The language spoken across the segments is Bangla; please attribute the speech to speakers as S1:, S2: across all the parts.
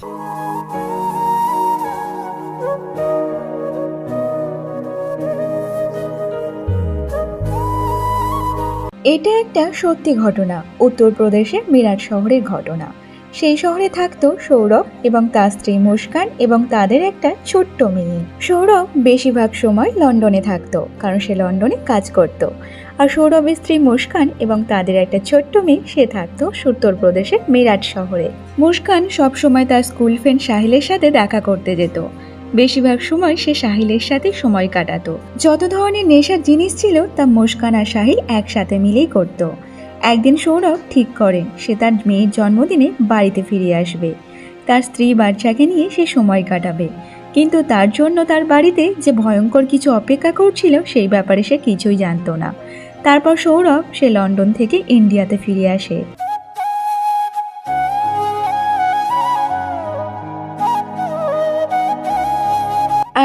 S1: এটা একটা সত্যি ঘটনা, উত্তরপ্রদেশের মিরাট শহরের ঘটনা। সেই শহরে থাকতো সৌরভ এবং তার স্ত্রী মুস্কান এবং তাদের একটা ছোট্ট মেয়ে। সৌরভ বেশিরভাগ সময় লন্ডনে থাকতো, কারণ সে লন্ডনে কাজ করত। আর সৌরভের স্ত্রী মুস্কান এবং তাদের একটা ছোট্ট মেয়ে, সে থাকতো উত্তরপ্রদেশের মিরাট শহরে। মুস্কান সবসময় তার স্কুল ফ্রেন্ড সাহিলের সাথে দেখা করতে যেত। বেশিরভাগ সময় সে সাহিলের সাথে সময় কাটাতো। যত ধরনের নেশার জিনিস ছিল তা মুস্কান আর সাহিল একসাথে মিলেই করত। একদিন সৌরভ ঠিক করে সে তার মেয়ের জন্মদিনে বাড়িতে ফিরে আসবে, তার স্ত্রী বাচ্চাকে নিয়ে সে সময় কাটাবে। কিন্তু তার জন্য তার বাড়িতে যে ভয়ঙ্কর কিছু অপেক্ষা করছিল সেই ব্যাপারে সে কিছুই জানতো না। তারপর সৌরভ সে লন্ডন থেকে ইন্ডিয়াতে ফিরে আসে।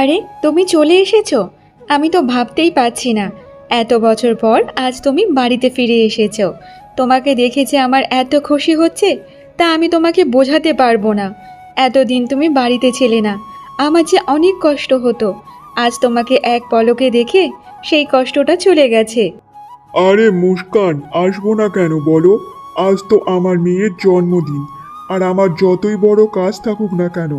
S1: আরে তুমি চলে এসেছো, আমি তো ভাবতেই পারছি না। এত বছর পর আজ তুমি বাড়িতে ফিরে এসেছো। তোমাকে দেখে যে আমার এত খুশি হচ্ছে তা আমি তোমাকে বোঝাতে পারবো না। এতদিন তুমি বাড়িতে ছিলে না, আমার যে অনেক কষ্ট হতো। আজ তোমাকে এক পলকে দেখে সেই কষ্টটা চলে গেছে।
S2: আরে মুস্কান, আসবো না কেন বলো? আজ তো আমার মেয়ের জন্মদিন, আর আমার যতই বড় কাজ থাকুক না কেন,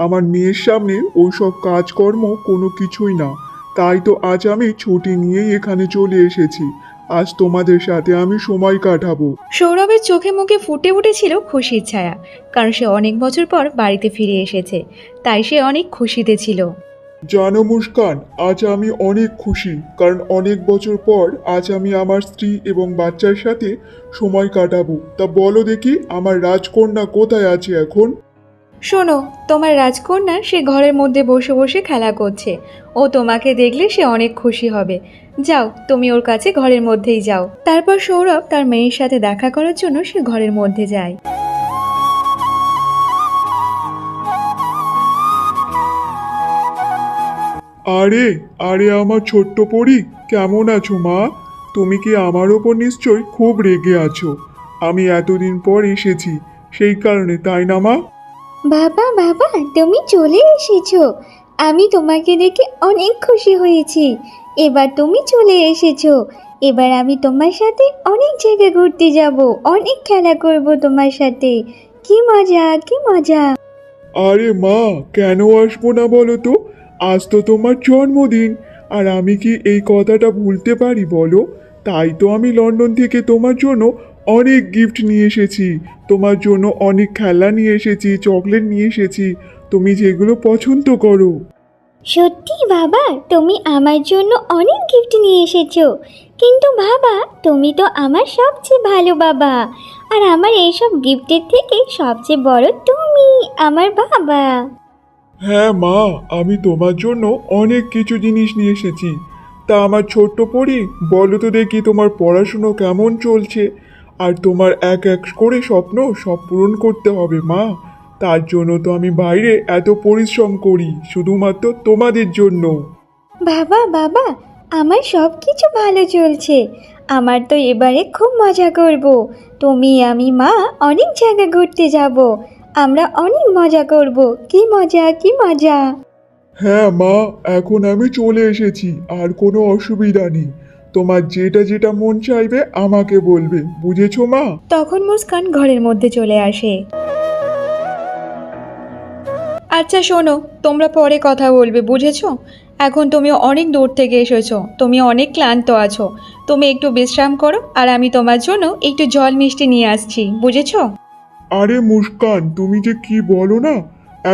S2: আমার মেয়ের সামনে ওইসব কাজকর্ম কোনো কিছুই না। তাই তো আজ আমি ছুটি নিয়েই এখানে চলে এসেছি। আজ তোমাদের সাথে আমি সময় কাটাবো।
S1: সৌরভের চোখে মুখে ফুটে উঠেছিল খুশির ছায়া, কারণ সে অনেক বছর পর বাড়িতে ফিরে এসেছে, তাই সে অনেক খুশিতে ছিল।
S2: জানো মুস্কান, আজ আমি অনেক খুশি, কারণ অনেক বছর পর আজ আমি আমার স্ত্রী এবং বাচ্চার সাথে সময় কাটাবো। তা বলো দেখি, আমার রাজকন্যা কোথায় আছে এখন?
S1: শোনো, তোমার রাজকন্যা সে ঘরের মধ্যে বসে বসে খেলা করছে। ও তোমাকে দেখলে সে অনেক খুশি হবে। যাও, তুমি ওর কাছে ঘরের মধ্যেই যাও। তারপর সৌরভ তার মেয়ের সাথে দেখা করার জন্য সে ঘরের মধ্যে যায়।
S2: আরে আরে আমার ছোট্ট পরী, কেমন আছো মা? তুমি কি আমার ওপর নিশ্চয়ই খুব রেগে আছো? আমি এতদিন পর এসেছি, সেই কারণে, তাই না মা?
S3: বাবা বাবা, তুমি চলে এসেছো। আমি তোমাকে দেখে অনেক খুশি হয়েছি। এবার তুমি চলে এসেছো। এবার আমি তোমার সাথে অনেক জায়গায় ঘুরতে যাব, অনেক খেলা করব তোমার সাথে। কি মজা, কি মজা।
S2: আরে মা, কেন আসবো না বলো তো? আজ তো তোমার জন্মদিন, আর আমি কি এই কথাটা ভুলতে পারি বলো? তাই তো আমি লন্ডন থেকে তোমার জন্য অনেক গিফট নিয়ে এসেছি। তোমার জন্য অনেক খেলা নিয়ে এসেছি, চকলেট নিয়ে এসেছি, তুমি যেগুলো পছন্দ করো।
S3: সত্যি বাবা, তুমি আমার জন্য অনেক গিফট নিয়ে এসেছো। কিন্তু বাবা, তুমি তো আমার সবচেয়ে ভালো বাবা। আর আমার এইসব গিফটের থেকে সবচেয়ে বড় তুমি, আমার বাবা।
S2: হ্যাঁ মা, আমি তোমার জন্য অনেক কিছু জিনিস নিয়ে এসেছি। তা আমার ছোট্ট পরি, বলো তো দেখি তোমার পড়াশুনো কেমন চলছে? আর তোমার এক এক করে স্বপ্ন সব পূরণ করতে হবে মা। তার জন্য তো আমি বাইরে এত পরিশ্রম করি, শুধুমাত্র তোমাদের জন্য।
S3: বাবা বাবা, আমার সব কিছু ভালো চলছে। আমার তো এবারে খুব মজা করব। তুমি আমি মা অনেক জায়গা ঘুরতে যাব। আমরা অনেক মজা করব। কি মজা, কি মজা।
S2: হ্যাঁ মা, এখন আমি চলে এসেছি, আর কোনো অসুবিধা নেই। তোমার যেটা যেটা মন চাইবে আমাকে বলবে, বুঝেছো মা?
S1: তখন মুস্কান ঘরের মধ্যে চলে আসে। আচ্ছা শোনো, তোমরা পরে কথা বলবে, বুঝেছো? এখন তুমি অনেক দূর থেকে এসেছো, তুমি অনেক ক্লান্ত আছো। তুমি একটু বিশ্রাম করো, আর আমি তোমার জন্য একটু জল মিষ্টি নিয়ে আসছি, বুঝেছো?
S2: আরে মুস্কান, তুমি যে কি বলো না,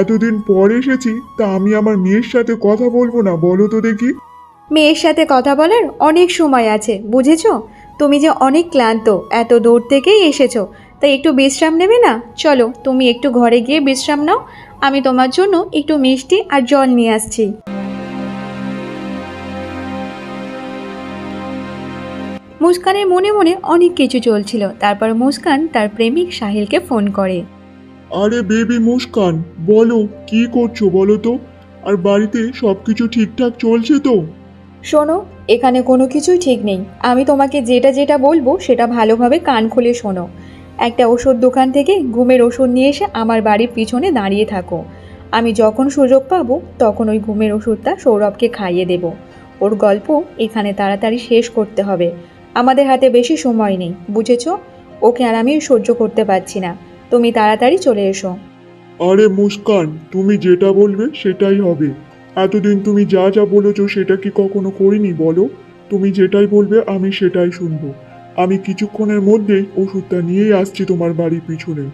S2: এতদিন পর এসেছি, তা আমি আমার মেয়ের সাথে কথা বলবো না বলো তো দেখি?
S1: মেয়ের সাথে কথা বলার অনেক সময় আছে, বুঝেছো? তুমি যে অনেক ক্লান্ত, এত দূর থেকেই এসেছো, তাই একটু বিশ্রাম নেবে না? চলো, তুমি একটু ঘরে গিয়ে বিশ্রাম নাও। আমি তোমার জন্য একটু মিষ্টি আর জল নিয়ে আসছি। মুস্কানের মনে মনে অনেক কিছু চলছিল। তারপর মুস্কান তার প্রেমিক সাহিলকে ফোন করে।
S2: আরে বেবি মুস্কান, বলো কি করছো বলো তো? আর বাড়িতে সবকিছু ঠিকঠাক চলছে তো?
S1: শোনো, এখানে কোনো কিছুই ঠিক নেই। আমি তোমাকে যেটা যেটা বলবো সেটা ভালোভাবে কান খুলে শোনো। একটা ওষুধ দোকান থেকে ঘুমের ওষুধ নিয়ে এসে আমার বাড়ির পিছনে দাঁড়িয়ে থাকো। আমি যখন সুযোগ পাবো তখন ওই ঘুমের ওষুধটা সৌরভকে খাইয়ে দেব। ওর গল্প এখানে তাড়াতাড়ি শেষ করতে হবে, আমাদের হাতে বেশি সময় নেই, বুঝেছো? ওকে আর আমি সহ্য করতে পারছি না, তুমি তাড়াতাড়ি চলে এসো।
S2: আরে মুস্কান, তুমি যেটা বলবে সেটাই হবে। এতদিন তুমি যা যা বলেছো সেটা কি কখনো করিনি বলো? তুমি যেটাই বলবে আমি সেটাই শুনবো। আমি কিছুক্ষণের মধ্যেই ওষুধটা নিয়েই আসছি তোমার বাড়ির পিছনে।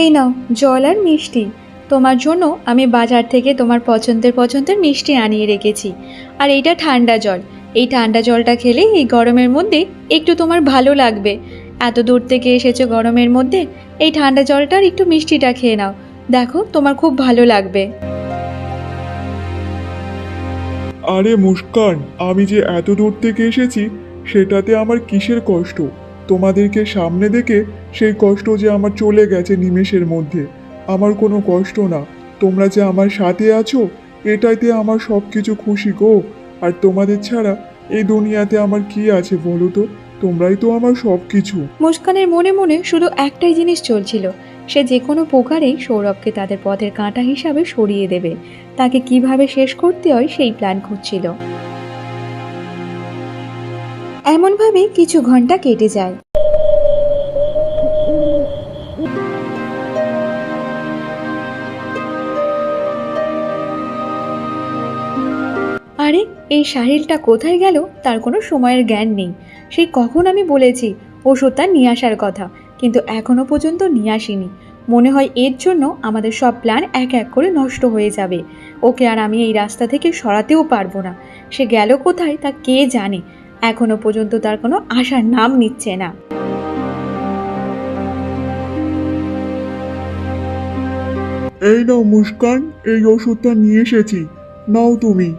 S1: এই নাও জল আর মিষ্টি, তোমার জন্য আমি বাজার থেকে তোমার পছন্দের মিষ্টি আনিয়ে রেখেছি। আর এইটা ঠান্ডা জল, এই ঠান্ডা জলটা খেলে এই গরমের মধ্যে একটু তোমার ভালো লাগবে। এত দূর থেকে এসেছো গরমের মধ্যে, এই ঠান্ডা জলটার একটু মিষ্টিটা খেয়ে নাও, দেখো তোমার খুব ভালো লাগবে।
S2: আরে মুস্কান, আমি যে এত দূর থেকে এসেছি সেটাতে আমার কিসের কষ্ট? তোমাদেরকে সামনে দেখে সেই কষ্ট যে আমার চলে গেছে নিমেষের মধ্যে। আমার কোনো কষ্ট না, তোমরা যে আমার সাথে আছো এটাইতে আমার সব কিছু খুশি গো। আর তোমাদের ছাড়া এই দুনিয়াতে আমার কি আছে বলো তো? তোমরাই তো আমার সব কিছু।
S1: মুস্কানের মনে মনে শুধু একটাই জিনিস চলছিল, সে যে কোনো প্রকারেই সৌরভকে তাদের পথের কাঁটা হিসাবে সরিয়ে দেবে। তাকে কিভাবে শেষ করতে হয় সেই প্ল্যান খুঁজছিল। এমনভাবে কিছু ঘন্টা কেটে যায়। আরে এই সাহিলটা কোথায় গেল তার কোনো সময়ের জ্ঞান নেই। সেই কখন আমি বলেছি ওষুধটা নিয়ে আসার কথা, কিন্তু এখনো পর্যন্ত নিয়ে আসেনি। মনে হয় এর জন্য আমাদের সব প্ল্যান এক এক করে নষ্ট হয়ে যাবে। ওকে আর আমি এই রাস্তা থেকে সরাতেও পারবো না। সে গেল কোথায় তা কে জানে, এখনো পর্যন্ত তার কোনো আসার নাম নিচ্ছে না।
S2: এই নাও মুস্কান, এই ওষুধটা নিয়ে এসেছি, নাও তুমি।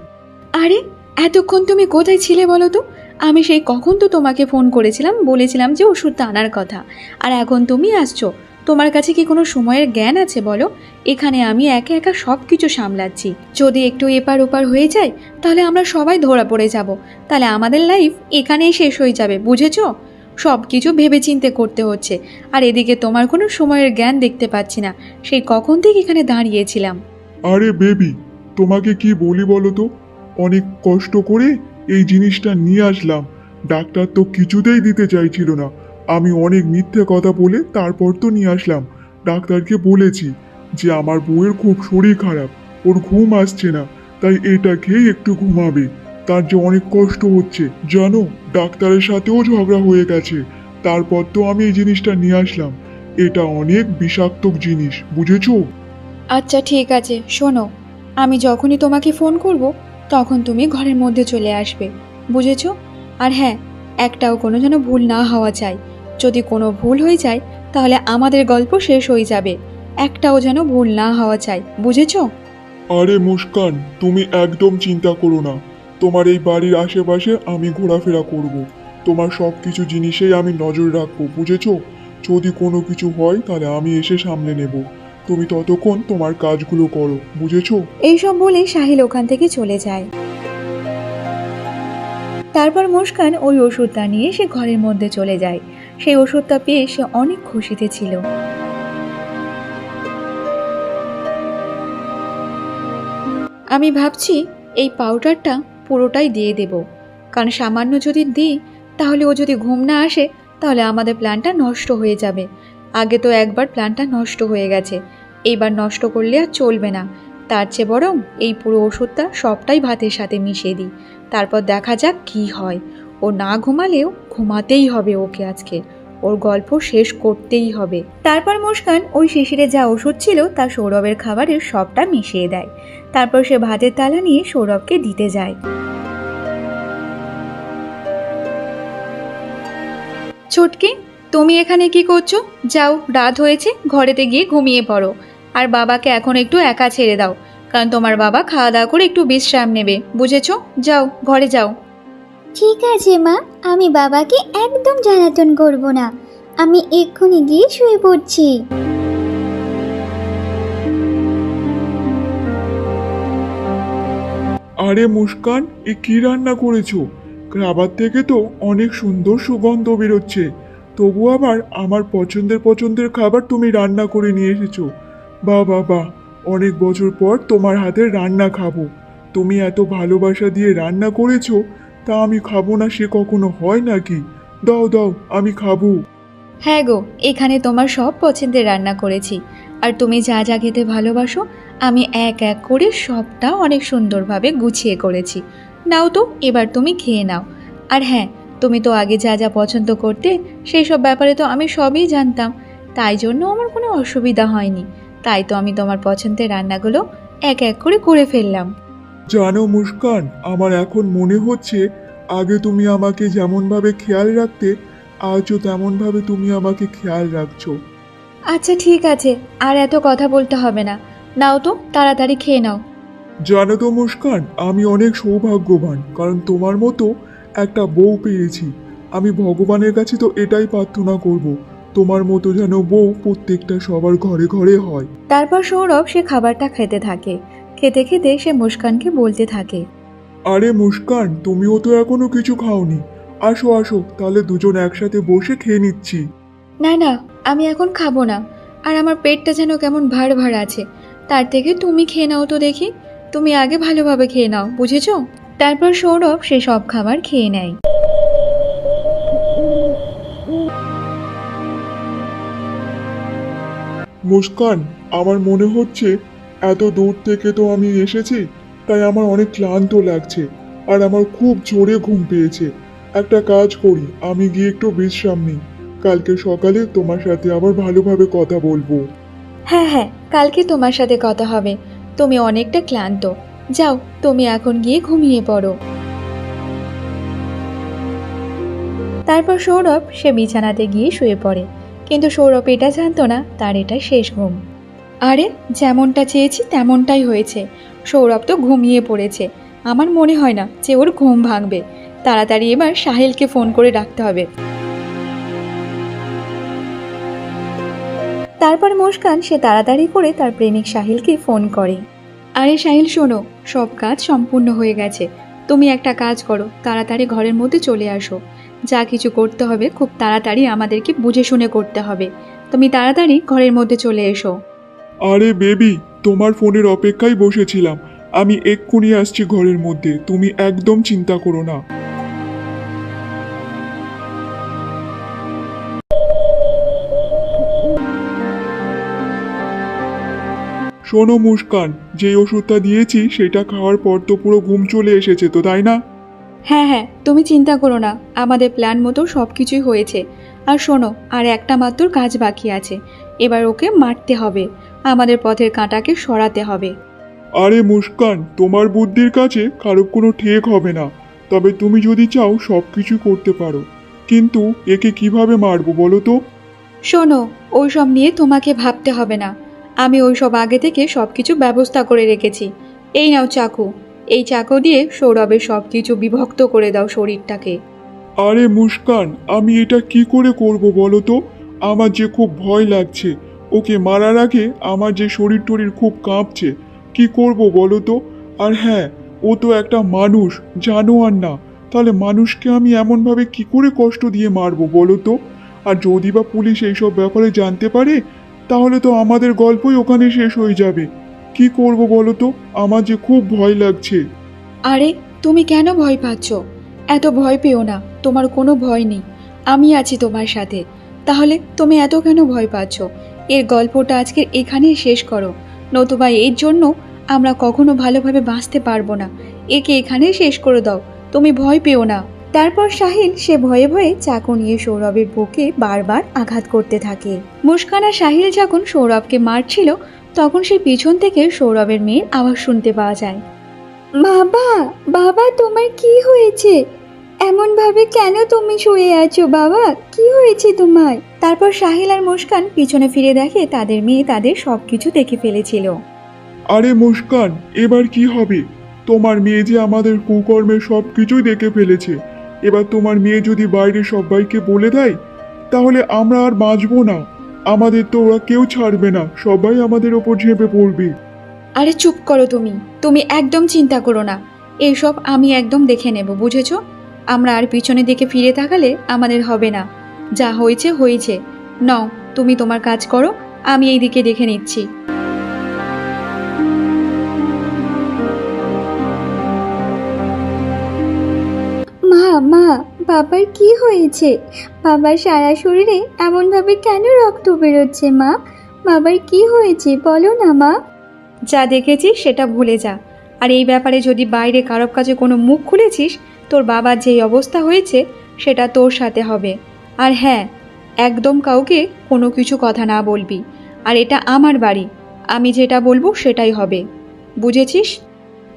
S1: আরে এতক্ষণ তুমি কোথায় ছিলে বলো তো? আমি সেই কখন তো তোমাকে ফোন করেছিলাম, বলেছিলাম যে ওষুধটা আনার কথা, আর এখন তুমি আসছো। তোমার কাছে কি কোনো সময়ের জ্ঞান আছে বলো? এখানে আমি একা একা সব কিছু সামলাচ্ছি, যদি একটু এপার ওপার হয়ে যায় তাহলে আমরা সবাই ধরা পড়ে যাব, তাহলে আমাদের লাইফ এখানেই শেষ হয়ে যাবে, বুঝেছো? সব কিছু ভেবেচিন্তে করতে হচ্ছে, আর এদিকে তোমার কোনো সময়ের জ্ঞান দেখতে পাচ্ছি না। সেই কখন থেকে এখানে দাঁড়িয়েছিলাম।
S2: আরে বেবি, তোমাকে কি বলি বলো তো? অনেক কষ্ট করে এই জিনিসটা নিয়ে আসলাম। ডাক্তার তো কিছুতেই দিতে চাইছিল না। আমি অনেক মিথ্যে কথা বলে তারপর তো নিয়ে আসলাম। ডাক্তারকে বলেছি যে আমার বউয়ের খুব শরীর খারাপ, ওর ঘুম আসছে না, তাই এটা খেয়ে একটু ঘুমাবে। তার যে অনেক কষ্ট হচ্ছে জানো, ডাক্তারের সাথেও ঝগড়া হয়ে গেছে। তারপর তো আমি এই জিনিসটা নিয়ে আসলাম। এটা অনেক বিষাক্ত জিনিস, বুঝেছো?
S1: আচ্ছা ঠিক আছে, শোনো, আমি যখনই তোমাকে ফোন করব তখন তুমি ঘরের মধ্যে চলে আসবে, বুঝেছো? আর হ্যাঁ, একটাও কোনো যেন ভুল না হওয়া চাই। যদি কোনো ভুল হয়ে যায় তাহলে আমাদের গল্প শেষ হয়ে যাবে। একটাও যেন ভুল না হওয়া চাই, বুঝেছো?
S2: আরে মুস্কান, তুমি একদম চিন্তা করো না। তোমার এই বাড়ির আশেপাশে আমি ঘোরাফেরা করব। তোমার সব কিছু জিনিসেই আমি নজর রাখবো, বুঝেছো? যদি কোনো কিছু হয় তাহলে আমি এসে সামলে নেব। তুমি ততক্ষণ তোমার কাজগুলো করো, বুঝেছো?
S1: এইসব বলে সাহিল ওখান থেকে চলে যায়। তারপর মুস্কান ওই ওষুধটা নিয়ে সে ঘরের মধ্যে চলে যায়। সেই ওষুধটা পেয়ে সে অনেক খুশিতে ছিল। আমি ভাবছি এই পাউডারটা পুরোটাই দিয়ে দেব, কারণ সামান্য যদি দিই তাহলে ও যদি ঘুম না আসে তাহলে আমাদের প্ল্যানটা নষ্ট হয়ে যাবে। আগে তো একবার প্ল্যানটা নষ্ট হয়ে গেছে, এইবার নষ্ট করলে আর চলবে না। তার চেয়ে বরং এই পুরো ওষুধটা সবটাই ভাতের সাথে মিশিয়ে দিই, তারপর দেখা যাক কী হয়। ও না ঘুমালেও ঘুমাতেই হবে ওকে আজকে, ওর গল্প শেষ করতেই হবে। তারপর মুস্কান ওই শিশিরে যা ওষুধ ছিল তা সৌরভের খাবারের সবটা মিশিয়ে দেয়। তারপর সে ভাতের থালা নিয়ে সৌরভকে দিতে যায়। ছুটকি, তুমি এখানে কি করছো? যাও, রাত হয়েছে, ঘরেতে গিয়ে ঘুমিয়ে পড়ো। আর বাবাকে এখন একটু একা ছেড়ে দাও, কারণ তোমার বাবা খাওয়া দাওয়া করে একটু বিশ্রাম নেবে, বুঝেছো? যাও, ঘরে যাও।
S3: ঠিক আছে মা, আমি বাবাকে একদম জ্বালাতন করব না। আমি এক্ষুনি গিয়ে শুয়ে পড়ছি।
S2: আরে মুস্কান, এ কি রান্না করেছো? খাবার থেকে তো অনেক সুন্দর সুগন্ধ বেরোচ্ছে। তবু আবার আমার পছন্দের খাবার তুমি রান্না করে নিয়ে এসেছো। বাহ বাহ বাহ, অনেক বছর পর তোমার হাতের রান্না খাবো। তুমি এত ভালোবাসা দিয়ে রান্না করেছো, তা আমি খাবো না সে কখনো হয় নাকি? দাও দাও, আমি খাবো।
S1: হ্যাঁ গো, এখানে তোমার সব পছন্দের রান্না করেছি। আর তুমি যা যা খেতে ভালোবাসো আমি এক এক করে সবটা অনেক সুন্দরভাবে গুছিয়ে করেছি। নাও তো, এবার তুমি খেয়ে নাও। আর হ্যাঁ, তুমি তো আগে যা যা পছন্দ করতে সেই সব ব্যাপারে তো আমি সবই জানতাম, তাই জন্য আমার কোনো অসুবিধা হয়নি। তাই তো আমি তোমার পছন্দের রান্নাগুলো এক এক করে করে ফেললাম।
S2: জানো মুস্কান, আমার এখন মনে হচ্ছে আগে তুমি আমাকে যেমনভাবে খেয়াল রাখতে, আজও তেমনভাবে তুমি আমাকে খেয়াল রাখছো।
S1: আচ্ছা ঠিক আছে, আর এত কথা বলতে হবে না। নাও তো, তাড়াতাড়ি খেয়ে নাও।
S2: জানো তো মুস্কান, আমি অনেক সৌভাগ্যবান, কারণ তোমার মতো একটা বউ পেয়েছি। আমি ভগবানের কাছে তো এটাই প্রার্থনা করব, তোমার মতো যেন বউ প্রত্যেকটা সবার ঘরে ঘরে হয়।
S1: তারপর সৌরভ সে খাবারটা খেতে থাকে। খেতে খেতে সে মুস্কানকে বলতে থাকে,
S2: আরে মুস্কান, তুমিও তো এখনো কিছু খাওনি। আসো আসো, তাহলে দুজন একসাথে বসে খেয়ে নিচ্ছি।
S1: না না, আমি এখন খাবো না। আর আমার পেটটা যেন কেমন ভার ভার আছে। তার থেকে তুমি খেয়ে নাও তো দেখি। তুমি আগে ভালোভাবে খেয়ে নাও, বুঝেছো? তারপর সৌরভ সে সব খাবার খেয়ে নেয়।
S2: মুস্কান, আমার মনে হচ্ছে এত দূর থেকে তো আমি এসেছি, তাই আমার অনেক ক্লান্ত লাগছে। আর আমার খুব জোরে ঘুম পেয়েছে। একটা কাজ করি, আমি গিয়ে একটু বিশ্রাম নিই। কালকে সকালে তোমার সাথে আবার ভালোভাবে কথা বলবো।
S1: হ্যাঁ হ্যাঁ, কালকে তোমার সাথে কথা হবে। তুমি অনেকটা ক্লান্ত। যাও, তুমি এখন গিয়ে ঘুমিয়ে পড়ো। তারপর সৌরভ সে বিছানাতে গিয়ে শুয়ে পড়ে। কিন্তু সৌরভ এটা জানতো না তার এটা শেষ ঘুম। আরে, যেমনটা চেয়েছি তেমনটাই হয়েছে। সৌরভ তো ঘুমিয়ে পড়েছে। আমার মনে হয় না যে ওর ঘুম ভাঙবে। তাড়াতাড়ি এবার সাহিলকে ফোন করে ডাকতে হবে। তারপর মুস্কান সে তাড়াতাড়ি করে তার প্রেমিক সাহিলকে ফোন করে। আরে সাহিল, শোনো, সব কাজ সম্পূর্ণ হয়ে গেছে। তুমি একটা কাজ করো, তাড়াতাড়ি ঘরের মধ্যে চলে আসো। যা কিছু করতে হবে খুব তাড়াতাড়ি আমাদেরকে বুঝে শুনে করতে হবে। তুমি তাড়াতাড়ি ঘরের মধ্যে চলে এসো।
S2: আরে বেবি, তোমার ফোনের অপেক্ষায় বসেছিলাম। আমি এক্ষুনি আসছি ঘরের মধ্যে, তুমি একদম চিন্তা করো না। শোনো মুস্কান, যে ওষুধটা দিয়েছি সেটা খাওয়ার পর তো পুরো ঘুম চলে এসেছে তো, তাই না?
S1: হ্যাঁ হ্যাঁ, তুমি চিন্তা করো না, আমাদের প্ল্যান মতো সব কিছুই হয়েছে। আর শোনো, আর একটা মাত্র কাজ বাকি আছে। এবার ওকে মারতে হবে, আমাদের পথের কাঁটাকে সরাতে হবে।
S2: আরে মুস্কান, তোমার বুদ্ধির কাছে কারো কোনো ঠেক হবে না। তবে তুমি যদি চাও সব কিছু করতে পারো, কিন্তু একে কিভাবে মারবো বলো তো?
S1: শোনো, ওইসব নিয়ে তোমাকে ভাবতে হবে না। আমি ওইসব আগে থেকে সব কিছু ব্যবস্থা করে রেখেছি। এই নাও চাকু। এই চাকু দিয়ে সৌরভের সব কিছু বিভক্ত করে দাও শরীরটাকে।
S2: আরে মুস্কান, আমি এটা কি করে করব বলো তো? আমার যে খুব ভয় লাগছে। ওকে মারার আগে আমার যে শরীর টরীর খুব কাঁপছে। কি করব বলো তো? আর হ্যাঁ, ও তো একটা মানুষ, জানোয়ার না। তাহলে মানুষকে আমি এমনভাবে কি করে কষ্ট দিয়ে মারবো বলো তো? আর যদি বা পুলিশ এইসব ব্যাপারে জানতে পারে, তাহলে তো আমাদের গল্পই ওখানে শেষ হয়ে যাবে। কি করব বলো তো? আমার যে খুব ভয় লাগছে।
S1: আরে, তুমি কেন ভয় পাচ্ছ? এত ভয় পেও না, তোমার কোনো ভয় নেই। আমি আছি তোমার সাথে। তাহলে তুমি এত কেন ভয় পাচ্ছ? এর গল্পটা আজকে এখানেই শেষ করো, নতুবা এর জন্য আমরা কখনো ভালোভাবে বাঁচতে পারবো না। একে এখানেই শেষ করে দাও, তুমি ভয় পেও না। তারপর সাহিল সে ভয়ে ভয়ে চাকু নিয়ে সৌরভের বুকে বারবার আঘাত করতে থাকে। মুস্কান আর সাহিল যখন সৌরভকে মারছিল, তখন সে পিছন থেকে সৌরভের মেয়ের আওয়াজ শুনতে পাওয়া যায়।
S3: বাবা, বাবা, তোমার কি হয়েছে? এমন ভাবে কেন তুমি শুয়ে আছো বাবা? কি হয়েছে তোমার?
S1: তারপর সাহিল আর মুস্কান পিছনে ফিরে দেখে তাদের মেয়ে তাদের সবকিছু দেখে ফেলেছিল।
S2: আরে মুস্কান, এবার কি হবে? তোমার মেয়ে যে আমাদের কুকর্মের সব কিছুই দেখে ফেলেছে। এবার তোমার মেয়ে যদি বাইরে সবাইকে বলে দেয়, তাহলে আমরা আর বাঁচবো না। আমাদের তো ওরা কেউ ছাড়বে না, সবাই আমাদের ওপর ঝেঁপে পড়বে।
S1: আরে চুপ করো তুমি, তুমি একদম চিন্তা করো না। এইসব আমি একদম দেখে নেব, বুঝেছো? আমরা আর পিছনের দিকে ফিরে তাকালে আমাদের হবে না। যা হয়েছে হয়েছে। নাও, তুমি তোমার কাজ করো, আমি এই দিকে দেখে নিচ্ছি।
S3: মা মা, বাবার কি হয়েছে? বাবার সারা শরীরে এমনভাবে কেন রক্ত বেরোচ্ছে মা? বাবার কি হয়েছে বলো না মা।
S1: যা দেখেছিস সেটা ভুলে যা। আর এই ব্যাপারে যদি বাইরে কারোর কাছে কোনো মুখ খুলেছিস, তোর বাবার যেই অবস্থা হয়েছে সেটা তোর সাথে হবে। আর হ্যাঁ, একদম কাউকে কোনো কিছু কথা না বলবি। আর এটা আমার বাড়ি, আমি যেটা বলবো সেটাই হবে, বুঝেছিস?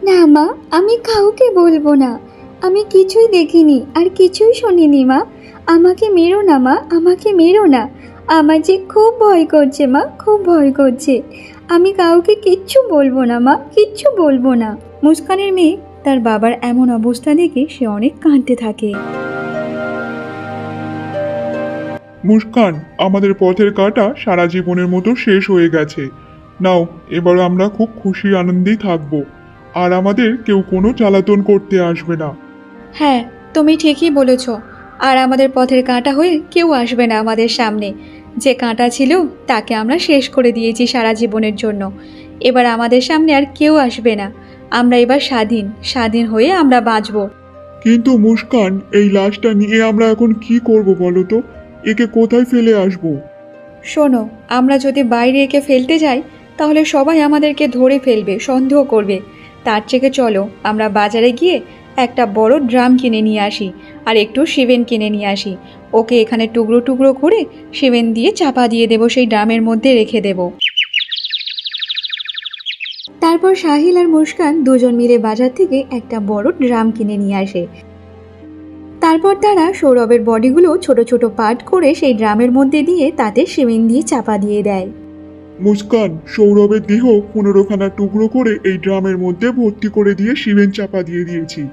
S3: না মা, আমি কাউকে বলবো না। আমি কিছুই দেখিনি আর কিছুই শুনিনি মা। আমাকে মেরো না মা, আমাকে মেরো না। আমার যে খুব ভয় করছে মা, খুব ভয় করছে। আমি কাউকে কিচ্ছু বলবো না মা, কিচ্ছু বলবো না।
S1: মুস্কানের মেয়ে তার বাবার এমন অবস্থা দেখে সে অনেক কাঁদতে থাকে।
S2: মুস্কান, আমাদের পথের কাঁটা সারা জীবনের মতো শেষ হয়ে গেছে। নাও, এবার আমরা খুব খুশি আনন্দেই থাকবো। আর আমাদের কেউ কোনো জ্বালাতন করতে আসবে না।
S1: হ্যাঁ, তুমি ঠিকই বলেছ। আর আমাদের পথের কাঁটা হয়ে কেউ আসবে না আমাদের সামনে। যে কাঁটা ছিল তাকে আমরা শেষ করে দিয়েছি সারা জীবনের জন্য। এবার আমাদের সামনে আর কেউ আসবে না। আমরা এবার স্বাধীন, স্বাধীন হয়ে আমরা বাঁচব।
S2: কিন্তু মুস্কান, এই লাশটা নিয়ে আমরা এখন কি করব বলো তো? একে কোথায় ফেলে আসবো?
S1: শোনো, আমরা যদি বাইরে একে ফেলতে যাই তাহলে সবাই আমাদেরকে ধরে ফেলবে, সন্দেহ করবে। তার থেকে চলো আমরা বাজারে গিয়ে একটা বড় ড্রাম কিনে নিয়ে আসি আর একটু সিমেন্ট কিনে নিয়ে আসি। ওকে এখানে টুকরো টুকরো করে সিমেন্ট দিয়ে চাপা দিয়ে দেবো, সেই ড্রামের মধ্যে রেখে দেব। তারপর সাহিল আর মুস্কান দুজন মিলে বাজার থেকে একটা বড় ড্রাম কিনে নিয়ে আসে। তারপর তারা সৌরভের বডিগুলো ছোট ছোট পার্ট করে সেই ড্রামের মধ্যে দিয়ে তাতে সিমেন্ট দিয়ে চাপা দিয়ে দেয়।
S2: মুস্কান, সৌরভের দেহ 15খানা টুকরো করে এই ড্রামের মধ্যে ভর্তি করে দিয়ে সিমেন্ট চাপা দিয়ে দিয়েছি।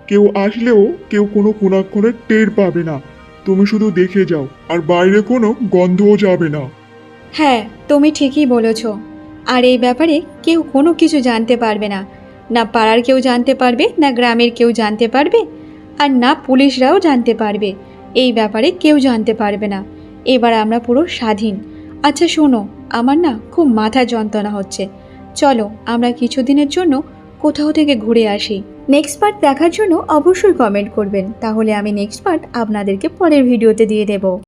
S2: কেউ আসলেও কেউ কোনো কোনাক্ষণের টের পাবে না। তুমি শুধু দেখে যাও, আর বাইরে কোনো গন্ধও যাবে না।
S1: হ্যাঁ, তুমি ঠিকই বলেছ। আর এই ব্যাপারে কেউ কোনো কিছু জানতে পারবে না। না পাড়ার কেউ জানতে পারবে, না গ্রামের কেউ জানতে পারবে, আর না পুলিশরাও জানতে পারবে। এই ব্যাপারে কেউ জানতে পারবে না। এবার আমরা পুরো স্বাধীন। আচ্ছা শোনো, আমার না খুব মাথা যন্ত্রণা হচ্ছে। চলো আমরা কিছুদিনের জন্য কোথাও থেকে ঘুরে আসি। নেক্সট পার্ট দেখার জন্য অবশ্যই কমেন্ট করবেন, তাহলে আমি নেক্সট পার্ট আপনাদেরকে পরের ভিডিওতে দিয়ে দেব।